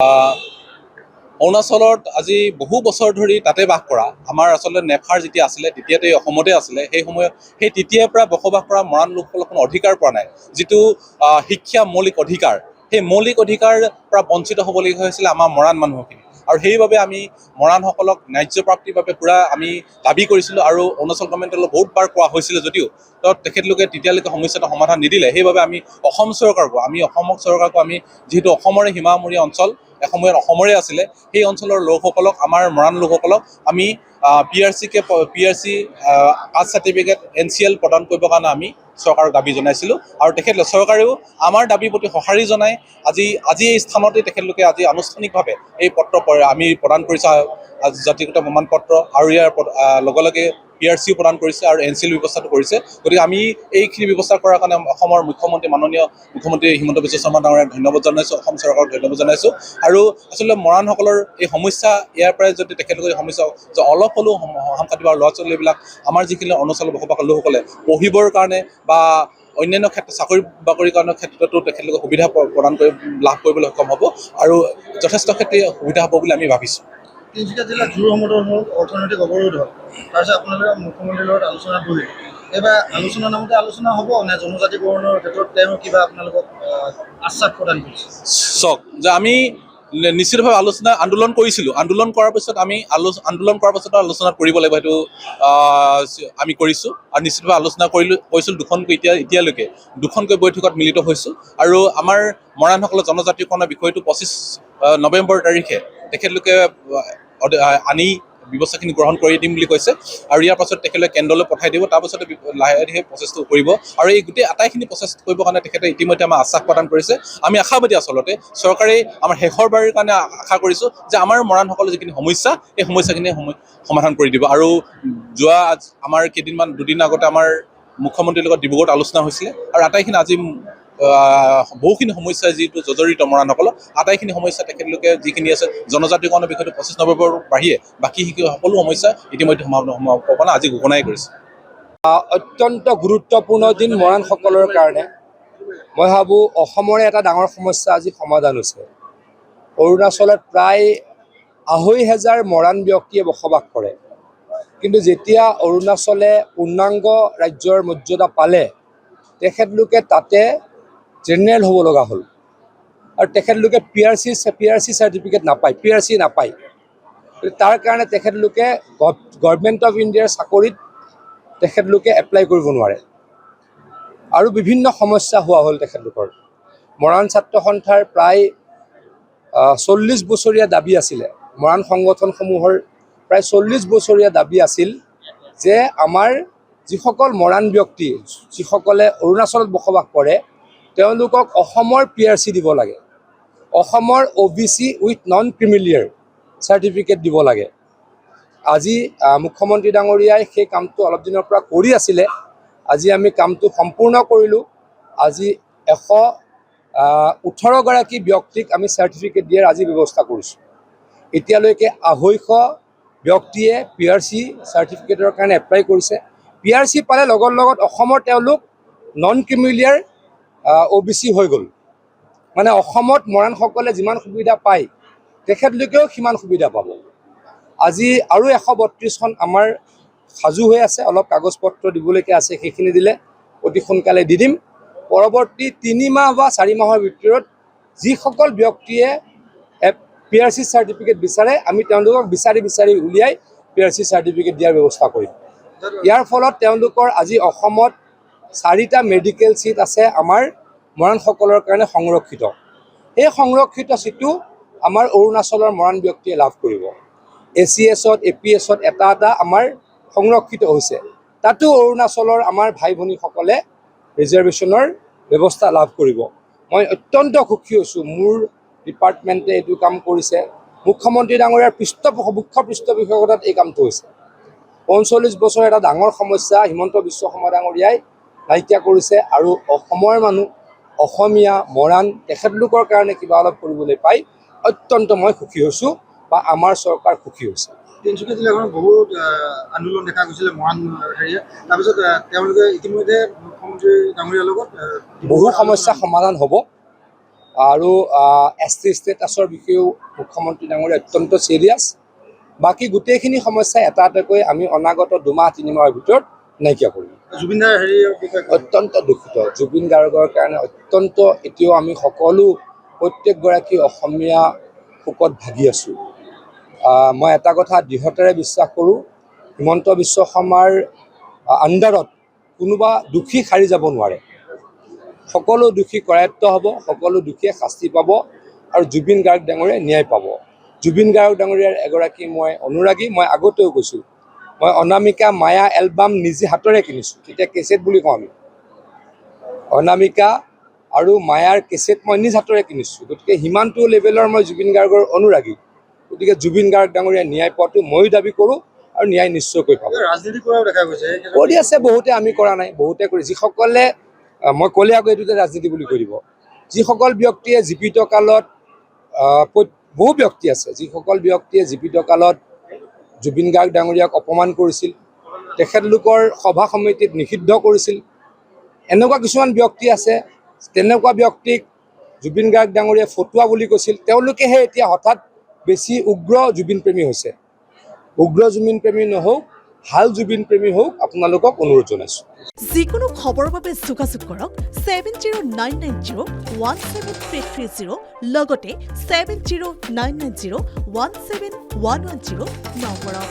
অৰুণাচলত আজি বহু বছৰ ধৰি তাতে বাস কৰা আমাৰ আচলতে নেফাৰ যেতিয়া আছিলে তেতিয়াতে অসমতে আছিলে সেই সময়ত সেই তেতিয়াৰ পৰা বসবাস কৰা মৰাণ লোকসকলৰ কোনো অধিকাৰ পোৱা নাই যিটো শিক্ষা মৌলিক অধিকাৰ সেই মৌলিক অধিকাৰ পৰা বঞ্চিত হ'বলগীয়া হৈছিলে আমাৰ মৰাণ মানুহখিনি আৰু সেইবাবে আমি মৰাণসকলক ন্যায্য প্ৰাপ্তিৰ বাবে পূৰা আমি দাবী কৰিছিলোঁ আৰু অৰুণাচল গভৰ্ণমেণ্টলৈ বহুতবাৰ কোৱা হৈছিলে যদিও তেখেতলোকে তেতিয়ালৈকে সমস্যাটো সমাধান নিদিলে সেইবাবে আমি অসম চৰকাৰকো আমি যিহেতু অসমৰে সীমামূৰীয়া অঞ্চল এসময়ত অসমৰে আছিলে সেই অঞ্চলৰ লোকসকলক আমাৰ মৰাণ লোকসকলক আমি PRC কাষ্ট চাৰ্টিফিকেট NCL প্ৰদান কৰিবৰ কাৰণে আমি চৰকাৰক দাবী জনাইছিলোঁ আৰু চৰকাৰেও আমাৰ দাবীৰ প্ৰতি সঁহাৰি জনাই আজি এই স্থানতে তেখেতলোকে আজি আনুষ্ঠানিকভাৱে এই পত্ৰ আমি প্ৰদান কৰিছে জাতিগত প্ৰমাণ পত্ৰ আৰু ইয়াৰ লগে লগে PRCও প্ৰদান কৰিছে আৰু NCL ব্যৱস্থাটো কৰিছে গতিকে আমি এইখিনি ব্যৱস্থা কৰাৰ কাৰণে অসমৰ মাননীয় মুখ্যমন্ত্ৰী হিমন্ত বিশ্ব শৰ্মা ডাঙৰীয়াক ধন্যবাদ জনাইছোঁ অসম চৰকাৰক ধন্যবাদ জনাইছোঁ আৰু আচলতে মৰাণসকলৰ এই সমস্যা ইয়াৰ পৰাই যদি তেখেতলোকে এই সমস্যা যে অলপ হ'লেও সকাহ দিব আৰু ল'ৰা ছোৱালীবিলাক আমাৰ যিখিনি অৰুণাচলৰ বসবাস কৰা লোকসকলে পঢ়িবৰ কাৰণে বা অন্যান্য ক্ষেত্ৰত চাকৰি বাকৰিৰ কাৰণে ক্ষেত্ৰতো তেখেতলোকে সুবিধা প্ৰদান কৰি লাভ কৰিবলৈ সক্ষম হ'ব আৰু যথেষ্ট ক্ষেত্ৰত সুবিধা হ'ব বুলি আমি ভাবিছোঁ। তিনিচুকীয়া জিলাত জোৰ সমদল হ'ল অৰ্থনৈতিক অৱৰোধ হ'ল তাৰপিছত আপোনালোকে মুখ্যমন্ত্ৰীৰ লগত আলোচনা কৰিলে এইবাৰ আলোচনা নামতে আলোচনা হ'ব নে জনজাতিকৰণৰ ক্ষেত্ৰত তেওঁ কিবা আপোনালোকক আশ্বাস প্ৰদান কৰিছে? চাওক যে আমি নিশ্চিতভাৱে আন্দোলন কৰিছিলোঁ আন্দোলন কৰাৰ পাছত আলোচনা কৰিব লাগিব সেইটো আমি কৰিছোঁ আৰু নিশ্চিতভাৱে আলোচনা কৰিছিলোঁ দুখনকৈ এতিয়ালৈকে দুখনকৈ বৈঠকত মিলিত হৈছোঁ আৰু আমাৰ মৰাণসকলৰ জনজাতিকৰণৰ বিষয়টো 25 নৱেম্বৰ তাৰিখে তেখেতলোকে আনি ব্যৱস্থাখিনি গ্ৰহণ কৰি দিম বুলি কৈছে আৰু ইয়াৰ পাছত তেখেতলোকে কেন্দ্ৰলৈ পঠাই দিব তাৰপাছতে লাহে লাহে প্ৰচেছটো কৰিব আৰু এই গোটেই আটাইখিনি প্ৰচেছ কৰিবৰ কাৰণে তেখেতে ইতিমধ্যে আমাৰ আশ্বাস প্ৰদান কৰিছে আমি আশাবাদী আচলতে চৰকাৰে আমাৰ শেষৰ বাৰীৰ কাৰণে আশা কৰিছোঁ যে আমাৰ মৰাণসকলৰ যিখিনি সমস্যা এই সমস্যাখিনি সমাধান কৰি দিব আৰু যোৱা আমাৰ দুদিন আগতে আমাৰ মুখ্যমন্ত্ৰীৰ লগত ডিব্ৰুগড়ত আলোচনা হৈছিলে আৰু আটাইখিনি আজি বহুখিনি সমস্যা যিটো জৰ্জৰিত মৰাণসকলৰ আটাইখিনি সমস্যা তেখেতলোকে যিখিনি আছে জনজাতিকৰণৰ বিষয়টো 25 নৱেম্বৰৰ বাহিৰে বাকী সকলো সমস্যা ইতিমধ্যে সমাধান আজি ঘোষণাই কৰিছে। অত্যন্ত গুৰুত্বপূৰ্ণ দিন মৰাণসকলৰ কাৰণে মই ভাবোঁ অসমৰে এটা ডাঙৰ সমস্যা আজি সমাধান হৈছে। অৰুণাচলত প্ৰায় ২৫০০ মৰাণ ব্যক্তিয়ে বসবাস কৰে কিন্তু যেতিয়া অৰুণাচলে পূৰ্ণাংগ ৰাজ্যৰ মৰ্যাদা পালে তেখেতলোকে তাতে জেনেৰেল হ'ব লগা হ'ল আৰু তেখেতলোকে PRC চাৰ্টিফিকেট নাপায় PRC নাপায় তাৰ কাৰণে তেখেতলোকে গভৰ্ণমেণ্ট অফ ইণ্ডিয়াৰ চাকৰিত তেখেতলোকে এপ্লাই কৰিব নোৱাৰে আৰু বিভিন্ন সমস্যা হোৱা হ'ল তেখেতলোকৰ। মৰাণ ছাত্ৰ সন্থাৰ প্ৰায় 40 বছৰীয়া দাবী আছিলে মৰাণ সংগঠনসমূহৰ প্ৰায় 40 বছৰীয়া দাবী আছিল যে আমাৰ যিসকল মৰাণ ব্যক্তি যিসকলে অৰুণাচলত বসবাস কৰে তেওঁলোকক অসমৰ PRC দিব লাগে অসমৰ OBC উইথ নন ক্ৰিমিলিয়াৰ চাৰ্টিফিকেট দিব লাগে। আজি মুখ্যমন্ত্ৰী ডাঙৰীয়াই সেই কামটো অলপ দিনৰ পৰা কৰি আছিলে আজি আমি কামটো সম্পূৰ্ণ কৰিলোঁ আজি 118 গৰাকী ব্যক্তিক আমি চাৰ্টিফিকেট দিয়াৰ আজি ব্যৱস্থা কৰিছোঁ। এতিয়ালৈকে 250 ব্যক্তিয়ে PRC চাৰ্টিফিকেটৰ কাৰণে এপ্লাই কৰিছে PRC পালে লগত অসমৰ তেওঁলোক নন ক্ৰিমিলিয়াৰ OBC হৈ গ'ল মানে অসমত মৰাণসকলে যিমান সুবিধা পায় তেখেতলোকেও সিমান সুবিধা পাব। আজি আৰু 132খন আমাৰ সাজু হৈ আছে অলপ কাগজ পত্ৰ দিবলৈকে আছে সেইখিনি দিলে অতি সোনকালে দি দিম। পৰৱৰ্তী 3 মাহ বা 4 মাহৰ ভিতৰত যিসকল ব্যক্তিয়ে PRC চাৰ্টিফিকেট বিচাৰে আমি তেওঁলোকক বিচাৰি উলিয়াই PRC চাৰ্টিফিকেট দিয়াৰ ব্যৱস্থা কৰিম। ইয়াৰ ফলত তেওঁলোকৰ আজি অসমত 4টা মেডিকেল চিট আছে আমাৰ মৰাণসকলৰ কাৰণে সংৰক্ষিত এই সংৰক্ষিত চিটো আমাৰ অৰুণাচলৰ মৰাণ ব্যক্তিয়ে লাভ কৰিব। ACSত APSত এটা আমাৰ সংৰক্ষিত হৈছে তাতো অৰুণাচলৰ আমাৰ ভাই ভনীসকলে ৰিজাৰ্ভেশ্যনৰ ব্যৱস্থা লাভ কৰিব। মই অত্যন্ত সুখী হৈছোঁ মোৰ ডিপাৰ্টমেণ্টে এইটো কাম কৰিছে মুখ্যমন্ত্ৰী ডাঙৰীয়াৰ মুখ্য পৃষ্ঠপোষকতাত এই কামটো হৈছে। 45 বছৰ এটা ডাঙৰ সমস্যা হিমন্ত বিশ্ব শৰ্মা ডাঙৰীয়াই নাইকিয়া কৰিছে আৰু অসমৰ মানুহ অসমীয়া মৰাণ তেখেতলোকৰ কাৰণে কিবা অলপ কৰিবলৈ পাই অত্যন্ত মই সুখী হৈছোঁ বা আমাৰ চৰকাৰ সুখী হৈছে। তিনিচুকীয়া জিলাখনত বহুত আন্দোলন দেখা গৈছিলে মৰাণ হেৰিয়ে তাৰপিছত তেওঁলোকে ইতিমধ্যে মুখ্যমন্ত্ৰী ডাঙৰীয়াৰ লগত বহু সমস্যা সমাধান হ'ব আৰু ST ষ্টেটাছৰ বিষয়েও মুখ্যমন্ত্ৰী ডাঙৰীয়া অত্যন্ত চিৰিয়াছ। বাকী গোটেইখিনি সমস্যা এটা এটাকৈ আমি অনাগত 2 মাহ 3 মাহৰ ভিতৰত নাইকিয়া কৰিম। জুবিন দাৰ হেৰিৰ বিষয়ে অত্যন্ত দুখিত। জুবিন গাৰ্গৰ কাৰণে অত্যন্ত এতিয়াও আমি সকলো প্ৰত্যেকগৰাকী অসমীয়া শোকত ভাগি আছোঁ। মই এটা কথা দৃঢ়তাৰে বিশ্বাস কৰোঁ, হিমন্ত বিশ্ব শৰ্মাৰ আণ্ডাৰত কোনোবা দোষী সাৰি যাব নোৱাৰে। সকলো দোষী কৰায়ত্ব হ'ব, সকলো দোষীয়ে শাস্তি পাব আৰু জুবিন গাৰ্গ ডাঙৰীয়াই ন্যায় পাব। জুবিন গাৰ্গ ডাঙৰীয়াৰ এগৰাকী মই অনুৰাগী। মই আগতেও কৈছোঁ, মই অনামিকা মায়া এলবাম নিজে হাতেৰে কিনিছোঁ। তেতিয়া কেছেট বুলি কওঁ আমি। অনামিকা আৰু মায়াৰ কেছেট মই নিজ হাতেৰে কিনিছোঁ। গতিকে সিমানটো লেভেলৰ মই জুবিন গাৰ্গৰ অনুৰাগী। গতিকে জুবিন গাৰ্গ ডাঙৰীয়াই ন্যায় পোৱাটো ময়ো দাবী কৰোঁ আৰু ন্যায় নিশ্চয়কৈ পাব। ৰাজনীতি কৰাও দেখা গৈছে। কৰি আছে বহুতে, আমি কৰা নাই। বহুতে কৰি, যিসকলে মই ক'লে আকৌ এইটোতে ৰাজনীতি বুলি কৈ দিব। যিসকল ব্যক্তিয়ে জীৱিত কালত বহু ব্যক্তি আছে, যিসকল ব্যক্তিয়ে জীৱিত কালত জুবিন গাৰ্গ ডাঙৰীয়াক অপমান কৰিছিল, তেখেতলোকৰ সভা সমিতিত নিষিদ্ধ কৰিছিল, এনেকুৱা কিছুমান ব্যক্তি আছে। তেনেকুৱা ব্যক্তিক জুবিন গাৰ্গ ডাঙৰীয়াই ফটুৱা বুলি কৈছিল। তেওঁলোকেহে এতিয়া হঠাৎ বেছি উগ্ৰ জুবিন প্ৰেমী হৈছে। উগ্ৰ জুবিন প্ৰেমী নহওক, ভাল জুবিন প্ৰেমী হওক, আপোনালোকক অনুৰোধ জনাইছোঁ। যিকোনো খবৰৰ বাবে যোগাযোগ কৰক 7099017330 লগতে 7099017110 নম্বৰত।